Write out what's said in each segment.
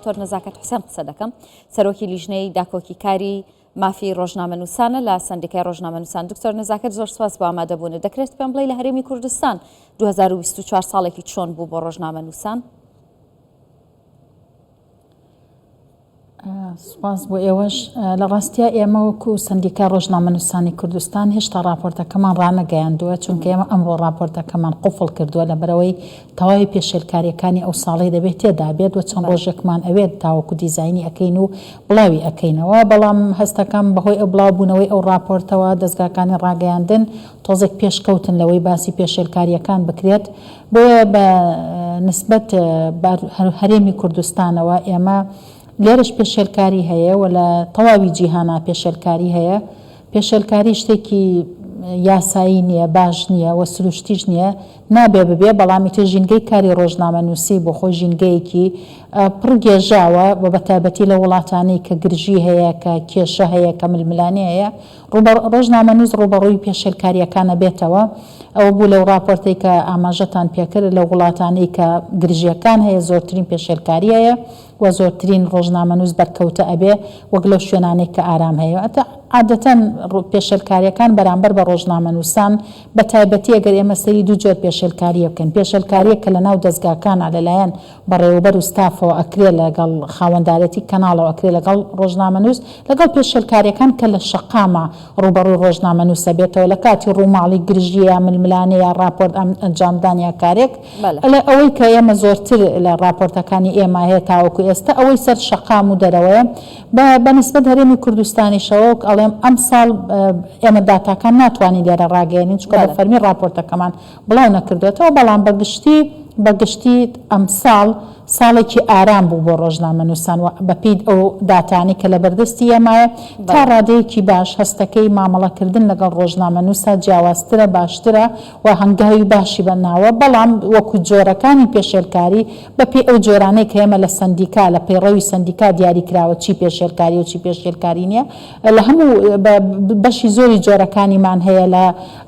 دکتۆر نەزاکەت حوسێن قسە دەکەم سەرۆکی لیژنەی داکۆکیکاری مافی ڕۆژنامەنووسانە لە سندیکای ڕۆژنامەنووسان. دکتۆر نەزاکەت زۆر سپاس بۆ ئامادەبوونە. دەکرێت پێم بڵێ لە هەرێمی کوردستان 2024 ساڵێکی چۆن بوو بۆ ڕۆژنامەنووسان؟ سپاس بۆ ئێوەش. لە ڕاستیە ئێمە وەکو سندیکای ڕۆژنامەنووسانی کوردستان هێشتا راپۆرتەکەمان ڕانەگەیاندووە، چونکە ئێمە ئەمڕۆ راپۆرتەکەمان قوفڵ کردووە لەبەرەوەی تەواوی پێشێلکاریەکانی ئەو ساڵی دەبێت تێدا بێت و چەند ڕۆژێکمان ئەوێت تاوەکو دیزاینی ئەەکەین و بڵاوی ئەەکەینەوە. بەڵام هەستەکەم بەهۆی ئەو بڵاوبوونەوەی ئەو راپۆرتەوە دەستگاکانی ڕاگەیاندن تۆزێک پێشکەوتن لەوەی باسی پێشێلکاریەکان بکرێت. بۆیە بە نسبەت هەرێمی کوردستانەوە ئێمە لێرش پێشێلکاری هەیە و لە تەواوی جیهانا پێشێلکاری هەیە. پێشێلکاری شتێکی یاسایی نییە، باش نییە و سروشتیش نییە، نابێ ببێ. بەڵامی تر ژینگەی کاری ڕۆژنامەنووسی بۆ خۆی ژینگەیەکی پڕ گێژاوە و بەتایبەتی لە وڵاتانەی کە گرژی هەیە، کە کێشە هەیە، کە ململانێ هەیە، ڕۆژنامەنووس ڕوبەڕووی پێشێلکاریەکانە بێتەوە. ئەوە بوو لەو راپۆرتێک کە ئاماژەتان پێکرد لە وڵاتانەی کە گرژیەکان هەیە زۆرترین پێشێلکاری هەیە و زۆرترین ڕۆژنامەنووس بەرکەوتە ئەبێ وەک لەو شوێنانێک کە ئارام هەیە. عادەتەن پێشێلکاریەکان بەرامبەر بە ڕۆژنامەنووسان بەتایبەتی ئەگەر ئێمە سەری دوو جۆر پێشێلکاریە بکەین. پێشێلکاریە کە لە ناو دەستگاکانە لەلایەن بەڕێوەبەر و ستافەوە ئەکرێ لەگەڵ خاوەندارەتی کەناڵەوە ئەکرێ لەگەڵ ڕۆژنامەنووس، لەگەڵ پێشێلکاریەکان کە لە شەقامە ڕوبەڕووی ڕۆژنامەنووسە بێتەوە لە کاتی ڕووماڵی گرژیە ململانەیە یا راپۆرت ئەنجامدانیا کارێک. ئەوەی کە ئێمە زۆرتر لە راپۆرتەکانی ئێمە هەیە تاوەکو ئێستا ئەوەی سەر شەقام و دەرەوەیە. بەنسبەت هەرێمی کوردستانیشەوە ئەڵێم ئەم ساڵ ئێمە داتاکان ناتوانین لێرە ڕاگەیەنین چونکە بە فەرمی راپۆرتەکەمان بڵاو نەکردوێتەوە. بەڵام بەگشتی ئەم ساڵێکی ئارام بوو بۆ ڕۆژنامەنووسان و بەپێی ئەو داتانی کە لە بەردەستی ئێمایە تا ڕادەیەکی باش هەستەکەی مامەڵەکردن لەگەڵ ڕۆژنامەنووسە جیاوازترە، باشترە و هەنگاوی باشی بەناوە. بەڵام وەکو جۆرەکانی پێشێلکاری بەپێی ئەو جۆرانەی کە ئێمە لە سندیکا لە پەیڕەوی سندیکا دیاریکراوە چی پێشێلکاری و چی پێشێلکاری نییە، لە هەموو بەشی زۆری جۆرەکانیمان هەیە لە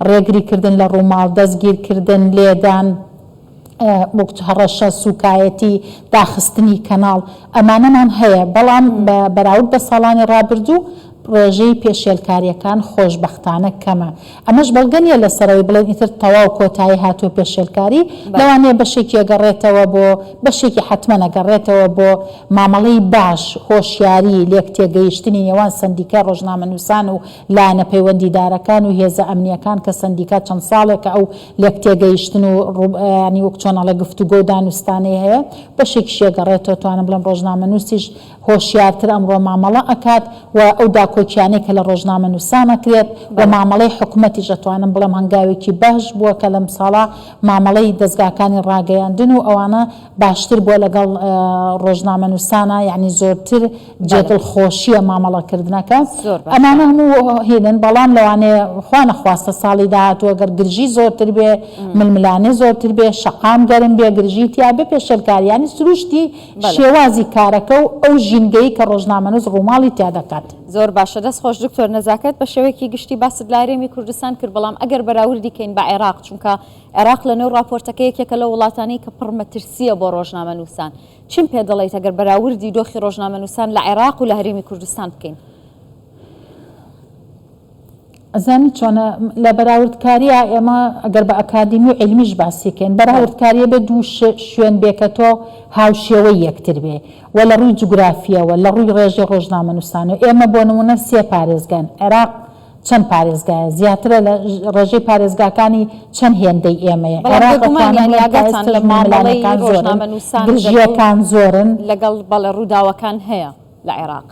ڕێگریکردن لە ڕووماڵ، دەستگیرکردن، لێدان، هەڕەشە، سوکایەتی، داخستنی کەناڵ، ئەمانەمان هەیە. بەڵام بەراورد بە ساڵانی ڕابردوو ڕێژەی پێشێلکاریەکان خۆشبەختانە کەمە. ئەمەش بەڵگەنیە لەسەرەوەی بڵێن ئیتر تەواو کۆتایی هاتووە پێشێلکاری، لەوانەیە بەشێکی ئەگەڕێتەوە بۆ بەشێکی حتممە ئەگەڕێتەوە بۆ مامەڵەی باش، هۆشیاری، لێک تێگەیشتنی نێوان سندیکای ڕۆژنامەنووسان و لایەنە پەیوەندیدارەکان و هێزە ئەمنیەکان کە سندیکا چەند ساڵێکە ئەو لێک تێگەیشتن و ینی وەک چۆنەڵە گفتوگۆ و دانوستانەی هەیە، بەشێکی شێگەڕێتەوە. توانم بڵێم ڕۆژنامەنووسیش هۆشیارتر ئەمڕۆ مامەڵە ئەکات و ئەو داکۆکیانەی کە لە ڕۆژنامەنووسان ئەکرێت و مامەڵەی حکوومەتیش ئەتوانم بڵێم هەنگاوێکی باش بووە کە لەم ساڵا مامەڵەی دەستگاکانی ڕاگەیاندن و ئەوانە باشتر بووە لەگەڵ ڕۆژنامەنووسانە، یعنی زۆرتر جێدڵخۆشیە مامەڵەکردنەکە. ئەمانە هەموو هێنن. بەڵام لەوانەیە خوا نەخواستە ساڵی داهاتوە گەر گرژی زۆرتر بێ، ململانێ زۆرتر بێ، شەقام گەرم بێ، گرژی تیا بێ، پێشێلکاریانی سروشتی شێوازی کارەکە و ئەو ژینگەی کە ڕۆژنامەنووس ڕووماڵی تیا دەکات. زۆر باشە، دەست خۆش دکتۆر نەزاکەت بە شێوەیەکی گشتی باست لە هەرێمی کوردستان کرد. بەڵام ئەگەر بەراوردی کەین بە عێراق، چونکە عێراق لە نێو راپۆرتەکە یەکێکە لە وڵاتانەی کە پڕمەترسیە بۆ ڕۆژنامەنووسان، چیم پێ دەڵێیت ئەگەر بەراوردی دۆخی ڕۆژنامەنووسان لە عێراق و لە هەرێمی کوردستان بکەین؟ ئەزانی چۆنە لە بەراوردکاریە ئێمە ئەگەر بە ئەکادمی و علمیش باسیکەین، بەراوردکاریە بە دوو شوێن بێکە تۆ هاوشێوەی یەکتر بێ و لە ڕووی جوگرافیەوە لە ڕووی ڕێژەی ڕۆژنامەنووسانەوە. ئێمە بۆ نمونە 3 پارێزگان، عێراق چەند پارێزگایە، زیاترە لە ڕێژەی پارێزگاکانی چەند هێندەی ئێمەیە. گرژیەکان زۆرن لەگەڵ بەڵێ ڕووداوەکان هەیە لە عێراق.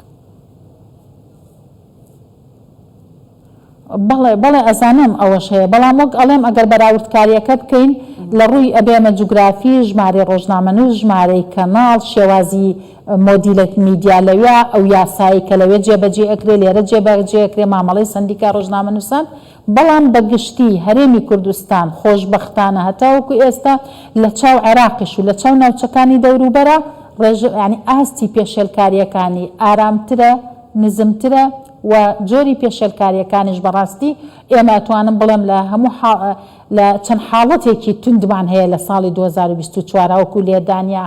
بەڵێ ئەزانم ئەوەش هەیە. بەڵام وەک ئەڵێم ئەگەر بەراوردکاریەکە بکەین لە ڕووی ئەبێمە جوگرافی، ژمارەی ڕۆژنامەنووس، ژمارەی کەناڵ، شێوازی مۆدیلەت میدیا لەوێ، ئەو یاسایی کە لەوێ جێبەجێ ئەکرێ، لێرە جێبەجێ ئەکرێ مامەڵەی سندیکای ڕۆژنامەنووسان. بەڵام بەگشتی هەرێمی کوردستان خۆشبەختانە هەتاوەکو ئێستا لە چاو عێراقیش و لە چاو ناوچەکانی دەوروبەرە ینی ئاستی پێشێلکاریەکانی ئارامترە، نزمترە و جۆری پێشێلکاریەکانیش بەڕاستی ئێمە ئەتوانم بڵێم لە هەموو لە چەند حاڵەتێکی توندمان هەیە لە ساڵی 2024 وەکو لێدانیا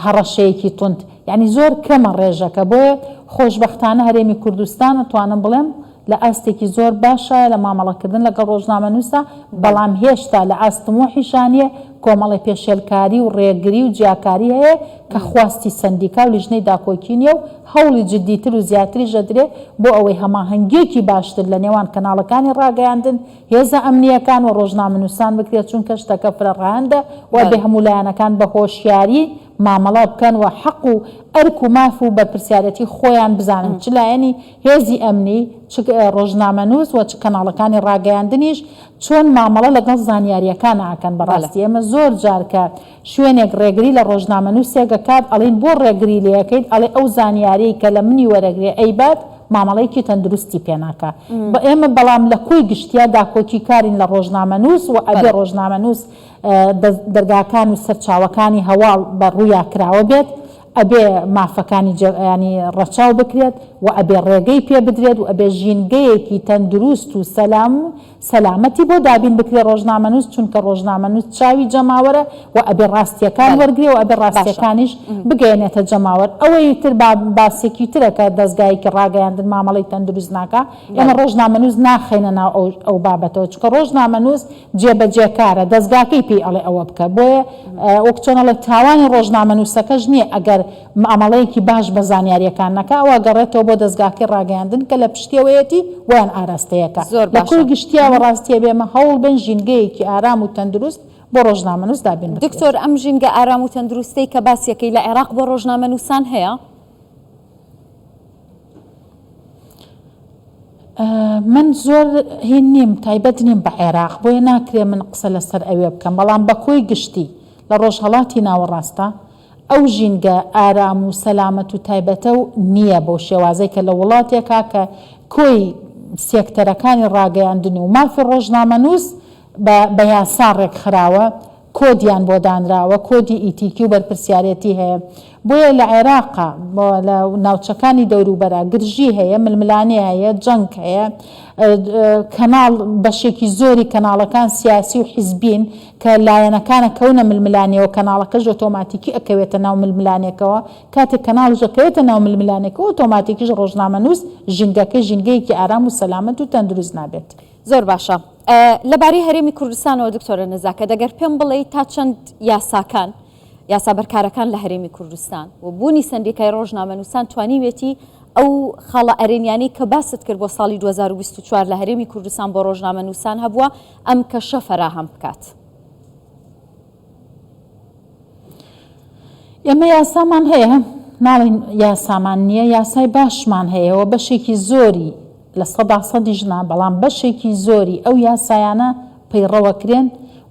هەڕەشەیەکی تند یعنی زۆر کەمە ڕێژەکە بۆیە خۆشبەختانە هەرێمی کوردستان ئەتوانم بڵێم لە ئاستێکی زۆر باشە لە مامەڵەکردن لەگەڵ ڕۆژنامەنووسە بەڵام هێشتا لە ئاستمۆحیشانیە کۆمەڵی پێشێلکاری و ڕێگری و جیاکاری هەیە کە خواستی سندیکا و لیژنەی داکۆکی نیە و هەوڵی جددیتر و زیاتری ژەدرێ بۆ ئەوەی هەماهەنگێکی باشتر لە نێوان کەناڵەکانی ڕاگەیاندن هێزە ئەمنیەکان و ڕۆژنامەنووسان بکرێت چونکە شتەکە فرەڕەهەندە و بێ هەموو لایەنەکان بە هۆشیاری مامەڵە بکەن و حەق و ئەرک و ماف و بەرپرسیارەتی خۆیان بزانن چ لایەنی هێزی ئەمنی چ ڕۆژنامەنووس و چ کەناڵەکانی ڕاگەیاندنیش چۆن مامەڵە لەگەڵ زانیاریەکان ئاکەن بەڕاستی ئێمە زۆر جارکە شوێنێک ڕێگری لە ڕۆژنامەنووسێکە کات ئەڵێن بۆ ڕێگری لەکەیت ئەڵێ ئەو زانیاری کە لە منی وەرەگرێ ئەیبات مامەڵەیەکی تەندروستی پێناکە بە ئێمە بەڵام لە کۆی گشتیا داکۆکی کارین لە ڕۆژنامەنووس و ئەبێ ڕۆژنامەنووس دەرگاکان و سەرچاوەکانی هەواڵ بە ڕوویا کراوە بێت ئەبێ مافەکانی ینی ڕەچاو بکرێت و ئەبێ ڕێگەی پێ بدرێت و ئەبێ ژینگەیەکی تەندروست و سەلام و سەلامەتی بۆ دابین بکرێت ڕۆژنامەنووس چونکە ڕۆژنامەنووس چاوی جەماوەرە و ئەبێ ڕاستیەکان وەرگێ و ئەبێ ڕاستیەکانیش بگەێنێتە جەماوەر ئەوەی تر باسێکی ترەکە دەستگایەکی ڕاگەیاندن مامەڵی تەندروست ناکە ئێمە ڕۆژنامەنووس ناخەینە ناو ئەو بابەتەوە چونکە ڕۆژنامەنووس جێبەجێکارە دەستگاکەی پێی ئەڵێ ئەوە بکە بۆیە وەک چۆنەڵێ تاوانی ڕۆژنامەنووسەکەش نییە ئەگەر ئەمەڵەیەکی باش بە زانیاریەکان نەکە ئەوە گەڕێتەوە بۆ دەستگاکەی ڕاگەیاندن کە لە پشتیەوەیەتی ویان ئاراستەیەەکە لە کوڕ گشتیاوە ڕاستیە بێمە هەوڵ بن ژینگەیەکی ئارام و تەندروست بۆ ڕۆژنامەنووس دابین. دکتۆر ئەم ژینگە ئارام و تەندروستەی کە باسیەکەی لە عێراق بۆ ڕۆژنامەنووسان هەیە؟ من زۆر هین نیم تایبەت نیم بە عێراق بۆیە ناکرێ من قسە لەسەر ئەوێ بکەم بەڵام بە کۆی گشتی لە ڕۆژهەڵاتی ناوەڕاستە ئەو ژینگە ئارام و سەلامەت و تایبەتە و نییە بۆ شێوازەی کە لە وڵاتێکا کە کۆی سێکتەرەکانی ڕاگەیاندن و مافی ڕۆژنامەنووس بە یاسا ڕێکخراوە کۆدیان بۆ دانراوە کۆدی ئیتیکی و بەرپرسیارەتی هەیە بۆیە لە عێراقا لە ناوچەکانی دەوروبەرە گرژی هەیە ململانێ هەیە جەنگ هەیە کەناڵ بەشێکی زۆری کەناڵەکان سیاسی و حیزبین کە لایەنەکانە کەونە ململانەوە کەناڵەکەش ئۆتۆماتیکی ئەکەوێتە ناو ململانێکەوە کاتێک کەناڵش ئەکەوێتە ناو ململانێکەوە ئۆتۆماتیکیش ڕۆژنامەنووس ژینگەکە ژینگەیەکی ئارام و سەلامەت و تەندروست نابێت. زۆر باشە. لەبارەی هەرێمی کوردستانەوە دکتۆرە نەزاکە دەگەر پێم بڵێ تا چەند یاساکان یاسا بەرکارەکان لە هەرێمی کوردستان و بوونی سندیکای ڕۆژنامەنووسان توانیوێتی ئەو خاڵە ئەرێنیانی کە باست کرد بۆ ساڵی 2024 لە هەرێمی کوردستان بۆ ڕۆژنامەنووسان هەبووە ئەم کەشە فەراهەم بکات. ئێمە یاسامان هەیە ناڵین یاسامان نییە یاسای باشمان هەیەەوە بەشێکی زۆری لە 100% ژنا بەڵام بەشێکی زۆری ئەو یاسایانە پەیڕەوەکرێن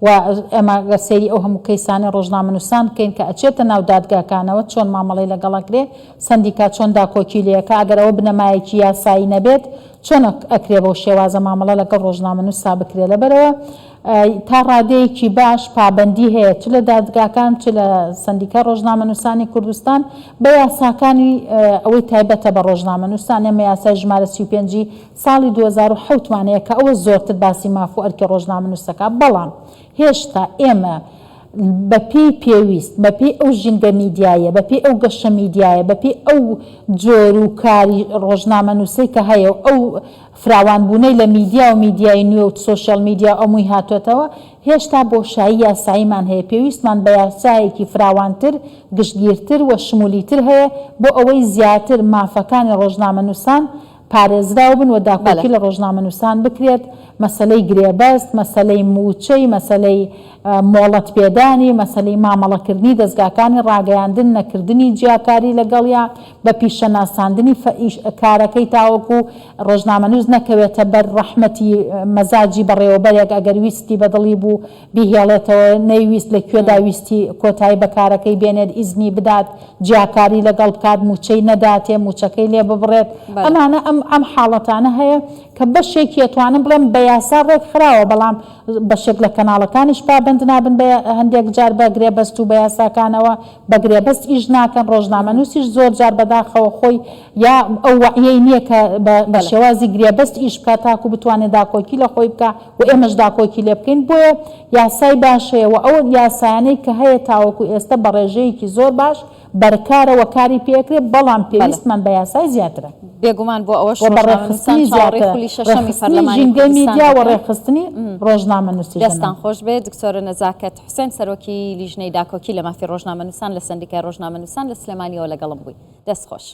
و ئەمە سەیری ئەو هەموو کەیسانی ڕۆژنامەنووسان کەین کە ئەچێتە ناو دادگاکانەوە چۆن مامەڵەی لەگەڵەکرێ سندیکا چۆن داکۆکی لەکە ئەگەر ئەوە بنەمایەکی یاسایی نەبێت چۆن ئەکرێ بەو شێوازە مامەڵە لەگەڵ ڕۆژنامەنووسا بکرێ لەبەرەوە تا ڕادەیەکی باش پابندی هەیە چ لە دادگاکان چ لە سندیکا ڕۆژنامەنووسانی کوردستان بە یاساکانی ئەوەی تایبەتە بە ڕۆژنامەنووسان ئێمە یاسای ژمارە 35 ساڵی 2007 وانەیە کە ئەوە زۆرتر باسی ماف و ئەرکی ڕۆژنامەنووسەکە بەڵام هێشتا ئێمە بەپێی پێویست بەپێی ئەو ژینگە میدیایە بەپێی ئەو گەشە میدیایە بەپێی ئەو جۆر و کاری ڕۆژنامەنووسەی کە هەیە و ئەو فراوانبوونەی لە میدیا و میدیای نوێ و سۆشیال میدیا ئەمووی هاتوێتەوە هێشتا بۆشایی یاساییمان هەیە پێویستمان بە یاسایەکی فراوانتر گشتگیرتر و شمولیتر هەیە بۆ ئەوەی زیاتر مافەکانی ڕۆژنامەنووسان پارێزراو بن و داکۆکی لە ڕۆژنامەنووسان بکرێت مەسلەی گرێبەست مەسلەی موچەی مەسلەی مۆڵەت پێدانی مەسلەی مامەڵەکردنی دەستگاکانی ڕاگەیاندن نەکردنی جیاکاری لەگەڵیا بە پیشەناساندنی کارەکەی تاوەکو ڕۆژنامەنووس نەکەوێتە بەر ڕەحمەتی مەزاجی بەڕێوەبەرێک ئەگەر ویستی بەدڵی بوو بیهێڵێتەوە نەیویست لەکوێدا ویستی کۆتایی بە کارەکەی بێنێت ئیزنی بدات جیاکاری لەگەڵ بکات موچەی نەداتێ موچەکەی لێ ببڕێت ئەمانە ئەم ئەم حاڵەتانە هەیە کە بەشێکی ئەتوانم بڵێم بە یاسا ڕێک خراوە بەڵام بەشێک لە کەناڵەکانیش پابند نابن بە هەندێک جار بە گرێبەست و بە یاساکانەوە بە گرێبەست ئیش ناکەن ڕۆژنامەنووسیش زۆر جار بەداخەوە خۆی یا ئەو وعیەی نییە کە بە شێوازی گرێبەست ئیش بکات تاکو بتوانێت داکۆکی لە خۆی بکە و ئێمەش داکۆکی لێ بکەین بۆیە یاسای باشەیە و ئەو یاسایانەی کە هەیە تاوەکو ئێستا بە ڕێژەیەکی زۆر باش بەرکارەوە کاری پێکرێت بەڵام پێویستمان بە یاسای زیاترە بێگومان بۆ ئەوەش ڕێخستنی ژینگەی میدیا و ڕێخستنی ڕۆژنامەنووسی دەستان خۆش بێت دکتۆرە نەزاکەت حوسێن سەرۆکی لیژنەی داکۆکی لە مافی ڕۆژنامەنووسان لە سندیکای ڕۆژنامەنووسان لە سلێمانیەوە لەگەڵم بووی دەست خۆش.